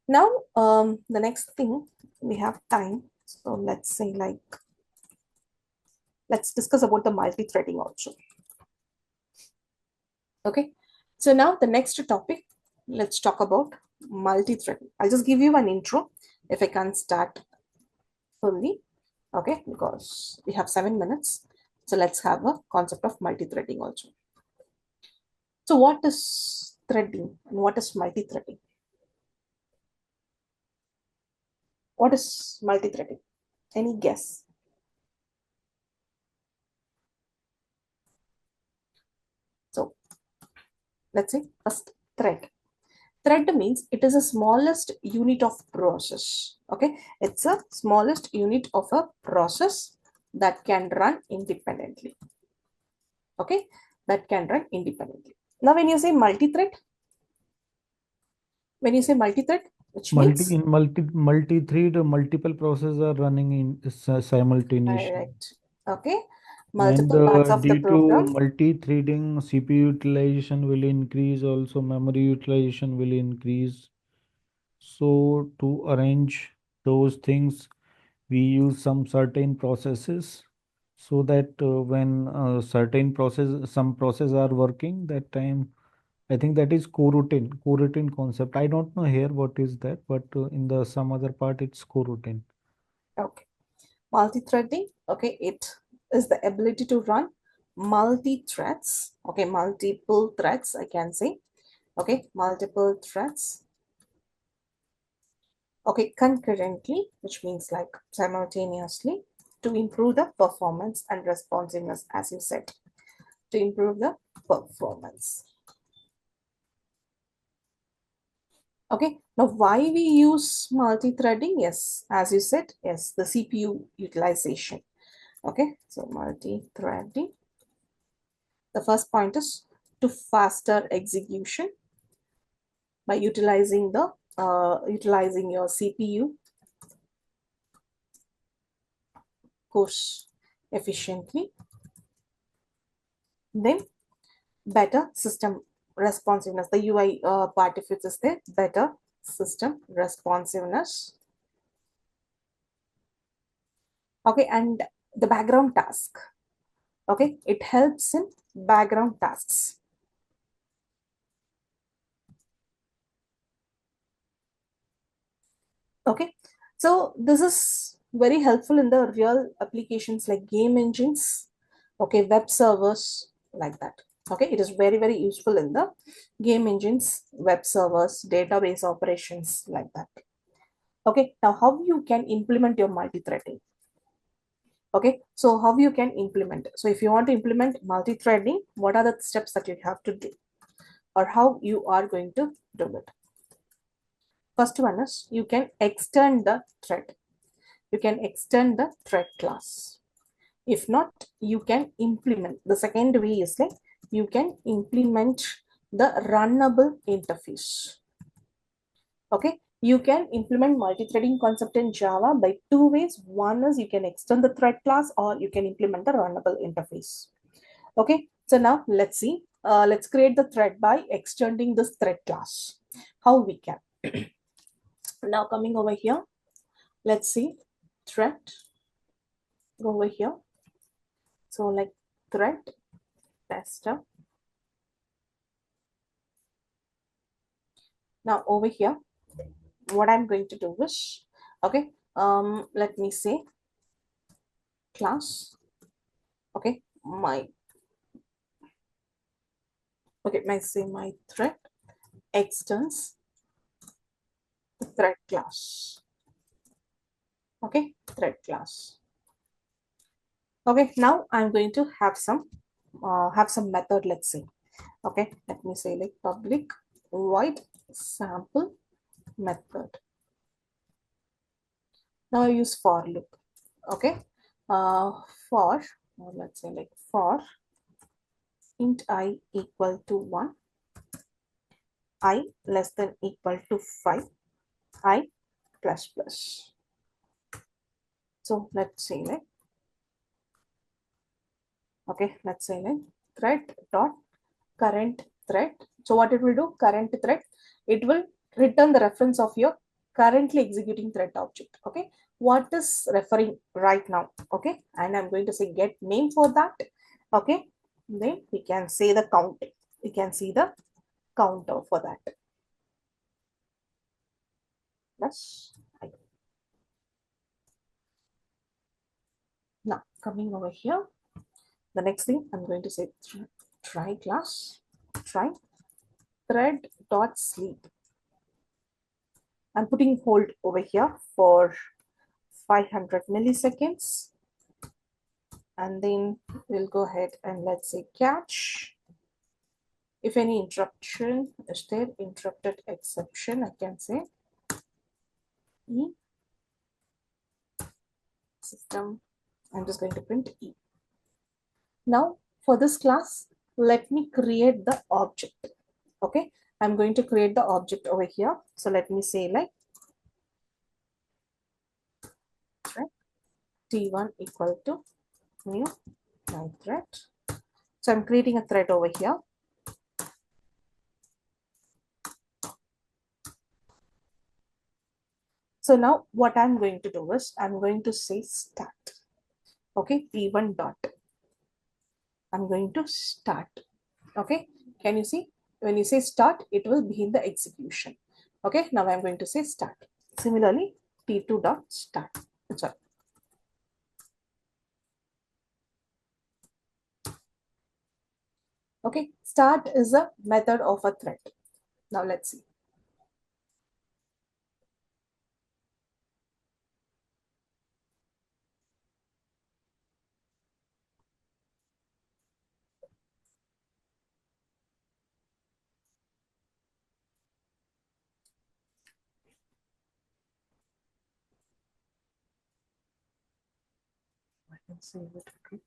Speaker 1: now the next thing, we have time, so let's say like, let's discuss about the multi-threading also. Okay, so now the next topic, let's talk about multi-threading. I'll just give you an intro if I can't start fully. Okay, because we have 7 minutes, so let's have a concept of multi-threading also. So what is threading and what is multi-threading? What is multi-threading? Any guess? So let's say first, thread. Thread means it is the smallest unit of process. Okay, it's a smallest unit of a process that can run independently. Okay, that can run independently. Now, when you say multi-thread, which means
Speaker 2: Multi-thread, multiple processes are running in simultaneously.
Speaker 1: direct. Okay,
Speaker 2: And
Speaker 1: multiple parts of the
Speaker 2: due to
Speaker 1: program.
Speaker 2: multi-threading, CPU utilization will increase, also memory utilization will increase. So to arrange those things, we use some certain processes so that when some process are working, that time I think that is coroutine concept. I don't know here what is that, but in the some other part it's coroutine.
Speaker 1: Okay, multi-threading. Okay, it is the ability to run multi-threads. Okay, multiple threads, I can say. Okay, multiple threads. Okay, concurrently, which means like simultaneously, to improve the performance and responsiveness, as you said, to improve the performance. Okay, now why we use multi-threading? Yes, as you said, yes, the CPU utilization. Okay, so multi-threading. The first point is to faster execution by utilizing your CPU course efficiently. Then better system responsiveness. The UI part, if it is there, better system responsiveness. Okay, and the background task. Okay, it helps in background tasks. Okay, so this is very helpful in the real applications like game engines, okay, web servers, like that. Okay, it is very, very useful in the game engines, web servers, database operations, like that. Okay, now how you can implement your multi-threading? Okay, so how you can implement? So if you want to implement multi-threading, what are the steps that you have to do, or how you are going to do it? First one is you can extend the thread. You can extend the thread class. If not, you can implement. The second way is like you can implement the runnable interface. Okay, you can implement multi-threading concept in Java by two ways. One is you can extend the thread class, or you can implement the runnable interface. Okay, so now let's see. Let's create the thread by extending this thread class. How we can. Now coming over here, let's see thread. Go over here. So like thread tester. Now over here, what I'm going to do is, okay, let me say class. Okay, my thread extends the thread class. Okay, thread class. Okay, now I'm going to have some method. Let's say, okay, let me say like public void sample method. Now I use for loop. Okay, for, let's say like for int I equal to 1, I less than equal to 5, I plus plus. So let's say like, okay, let's say like thread dot current thread. So what it will do, current thread, it will return the reference of your currently executing thread object. Okay, what is referring right now? Okay, and I'm going to say get name for that. Okay, then we can say the count. We can see the counter for that. Plus, now coming over here, the next thing I'm going to say try class, try thread dot sleep. I'm putting hold over here for 500 milliseconds, and then we'll go ahead and let's say catch. If any interruption is there, interrupted exception, I can say E system. I'm just going to print E. Now for this class, let me create the object. Okay, I'm going to create the object over here. So let me say like T1 equal to new my thread. So I'm creating a thread over here. So now what I'm going to do is I'm going to say start. Okay, T1 dot. I'm going to start. Okay, can you see? When you say start, it will begin the execution. Okay, now I'm going to say start. Similarly, T2 dot start. Sorry. Okay, start is a method of a thread. Now let's see. I can save it. Okay.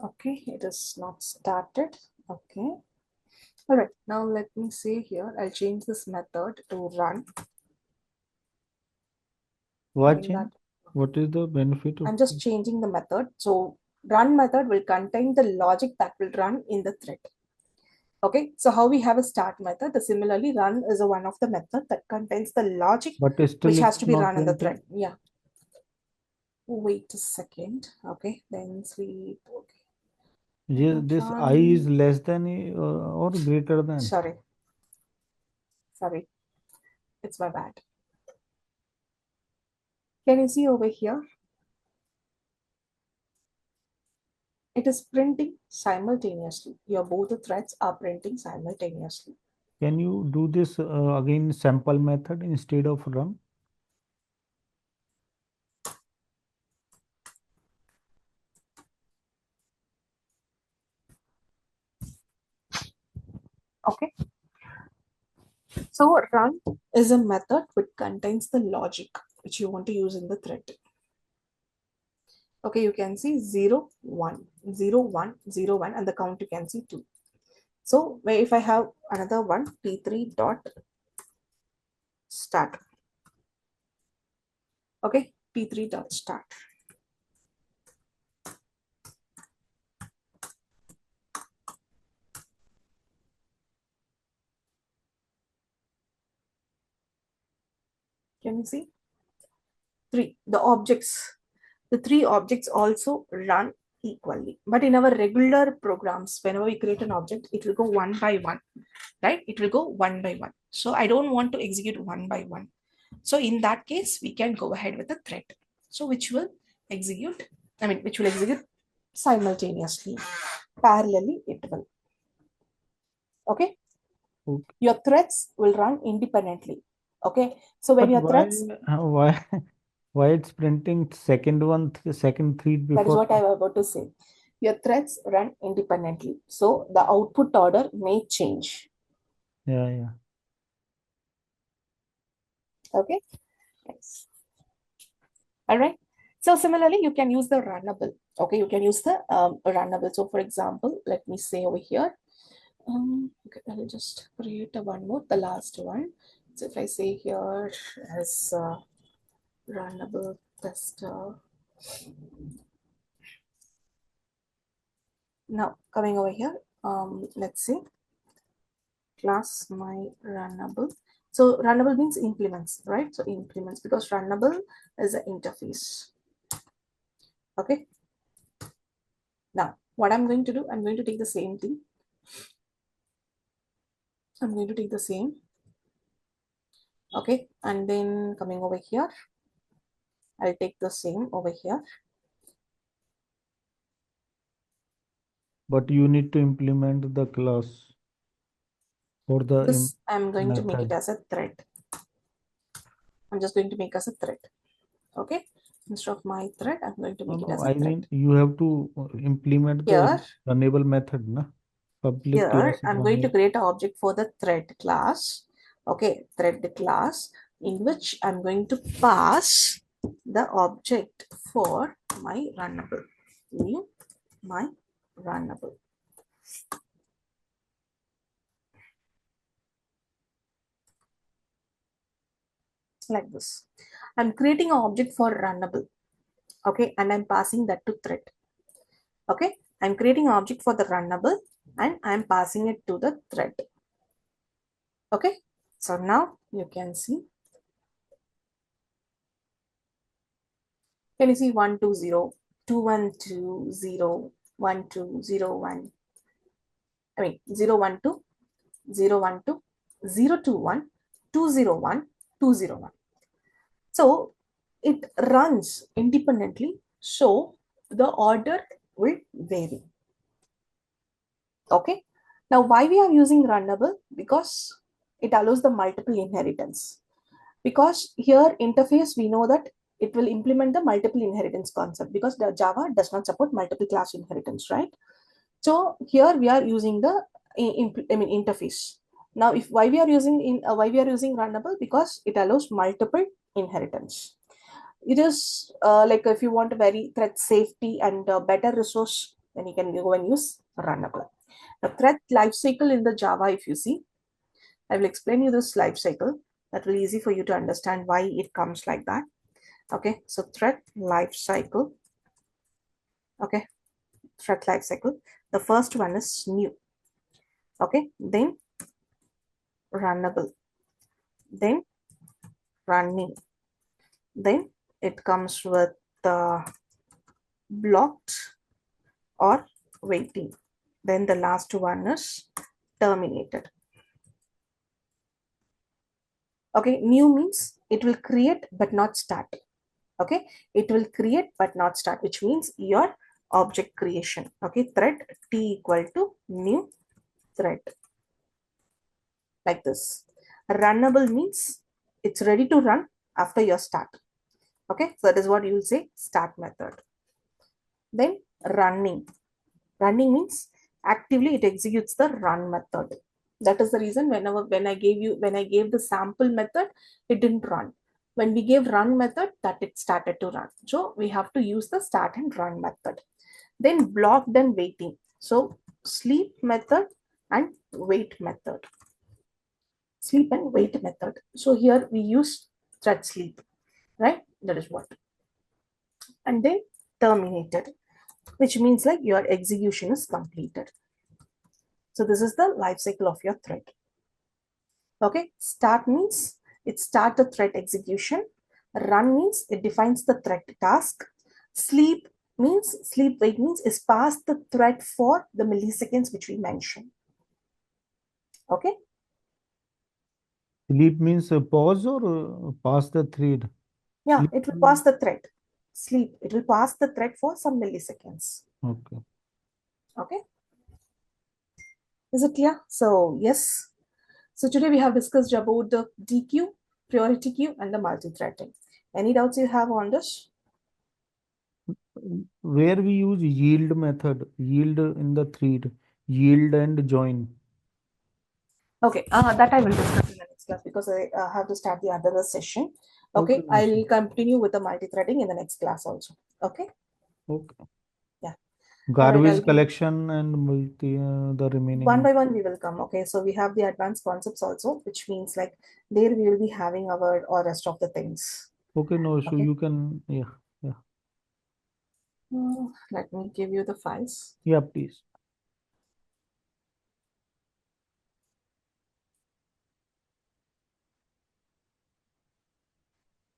Speaker 1: Okay, it is not started. Okay. All right, now let me say here, I'll change this method to run.
Speaker 2: What
Speaker 1: Meaning that
Speaker 2: change? What is the benefit of
Speaker 1: I'm just
Speaker 2: it?
Speaker 1: changing the method. So run method will contain the logic that will run in the thread. Okay, so how we have a start method, similarly run is a one of the method that contains the logic
Speaker 2: But still
Speaker 1: which has
Speaker 2: it's
Speaker 1: to be
Speaker 2: not
Speaker 1: run in the
Speaker 2: printing.
Speaker 1: thread. Yeah. Wait a second. Okay, then sleep. Okay.
Speaker 2: This I
Speaker 1: Run.
Speaker 2: is less than or greater than.
Speaker 1: Sorry, sorry, it's my bad. Can you see over here? It is printing simultaneously. Your both the threads are printing simultaneously.
Speaker 2: Can you do this again sample method instead of run?
Speaker 1: Okay, so run is a method which contains the logic which you want to use in the thread. Okay, you can see 0, 1, 0, 1, 0, 1, and the count you can see 2. So if I have another one, p3 dot start. Okay, p3 dot start. Can you see? 3. The 3 objects also run equally. But in our regular programs, whenever we create an object, it will go one by one, right? It will go one by one. So I don't want to execute one by one. So in that case, we can go ahead with the thread. So which will execute, which will execute simultaneously, parallelly it will. Okay.
Speaker 2: Okay.
Speaker 1: Your threads will run independently. Okay. So when
Speaker 2: But
Speaker 1: your
Speaker 2: why
Speaker 1: threads,
Speaker 2: why why it's printing second one second thread
Speaker 1: that is
Speaker 2: before
Speaker 1: what I was about to say. Your threads run independently. So the output order may change.
Speaker 2: yeah.
Speaker 1: Okay. Yes. All right. So similarly, you can use the runnable. Okay, you can use the runnable. So for example, let me say over here, okay, I'll just create a one more, the last one. So if I say here as runnable tester. Now coming over here, let's see, class my runnable. So runnable means implements, right? So implements, because runnable is an interface. Okay. Now what I'm going to do, I'm going to take the same thing. I'm going to take the same. Okay, and then coming over here, I'll take the same over here.
Speaker 2: But you need to implement the class for the
Speaker 1: This I'm going to make it
Speaker 2: method.
Speaker 1: as a thread. I'm just going to make as a thread. Okay, instead of my thread, I'm going to
Speaker 2: No,
Speaker 1: make it
Speaker 2: no,
Speaker 1: as a
Speaker 2: I
Speaker 1: thread.
Speaker 2: mean you have to implement the
Speaker 1: Here,
Speaker 2: runnable method, na? Public
Speaker 1: here,
Speaker 2: class
Speaker 1: I'm going to
Speaker 2: runnable.
Speaker 1: create an object for the thread class. Okay, thread class, in which I'm going to pass the object for my runnable. New my runnable. Like this. I'm creating an object for runnable. Okay, and I'm passing that to thread. Okay, I'm creating an object for the runnable and I'm passing it to the thread. Okay, so now you can see, can you see 1 2 0 2 1 2 0 1 2 0 1, 0 1 2 0 1 2 0 2 1 2 0 1 2 0 1. So it runs independently, so the order will vary. Okay, now why we are using runnable? Because it allows the multiple inheritance. Because here interface, we know that it will implement the multiple inheritance concept, because the Java does not support multiple class inheritance, right? So here we are using the interface. Now if why we are using runnable, because it allows multiple inheritance. It is like if you want a very thread safety and better resource, then you can go and use runnable. The thread lifecycle in the Java, if you see, I will explain you this lifecycle. That will be easy for you to understand why it comes like that. Okay, so thread lifecycle. Okay, thread lifecycle. The first one is new. Okay, then runnable, then running, then it comes with the blocked or waiting, then the last one is terminated. Okay, new means it will create but not start. Okay, it will create but not start, which means your object creation. Okay, thread t equal to new thread, like this. Runnable means it's ready to run after your start. Okay, so that is what you will say, start method. Then running. Running means actively it executes the run method. That is the reason when I gave the sample method, it didn't run. When we gave run method, that it started to run. So we have to use the start and run method. Then blocked and waiting. So sleep method and wait method. Sleep and wait method. So here we use thread sleep, right? That is what. And then terminated, which means like your execution is completed. So this is the life cycle of your thread. Okay, start means it starts the thread execution. Run means it defines the thread task. Sleep wait means is past the thread for the milliseconds which we mentioned. Okay.
Speaker 2: Sleep means pause or pass the thread?
Speaker 1: Yeah,
Speaker 2: Sleep
Speaker 1: it will
Speaker 2: means,
Speaker 1: pass the thread. Sleep. It will pass the thread for some milliseconds.
Speaker 2: okay.
Speaker 1: Okay. Is it clear? So yes. So today we have discussed about the DQ, priority queue, and the multi-threading. Any doubts you have on this?
Speaker 2: Where we use yield method, yield in the thread, yield and join.
Speaker 1: Okay, that I will discuss in the next class because I have to start the other session.
Speaker 2: Okay,
Speaker 1: Okay,
Speaker 2: no issue.
Speaker 1: I'll continue with the multi-threading in the next class also. Okay,
Speaker 2: Okay.
Speaker 1: yeah. All right, I'll
Speaker 2: Garbage
Speaker 1: be
Speaker 2: collection and multi, the
Speaker 1: one
Speaker 2: remaining.
Speaker 1: by one we will come. Okay, so we have the advanced concepts also, which means like there we will be having our or rest of the things.
Speaker 2: Okay, no issue.
Speaker 1: Okay,
Speaker 2: You can, yeah, yeah,
Speaker 1: let me give you the files.
Speaker 2: yeah, please.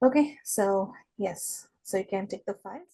Speaker 1: Okay, so yes, so you can take the files.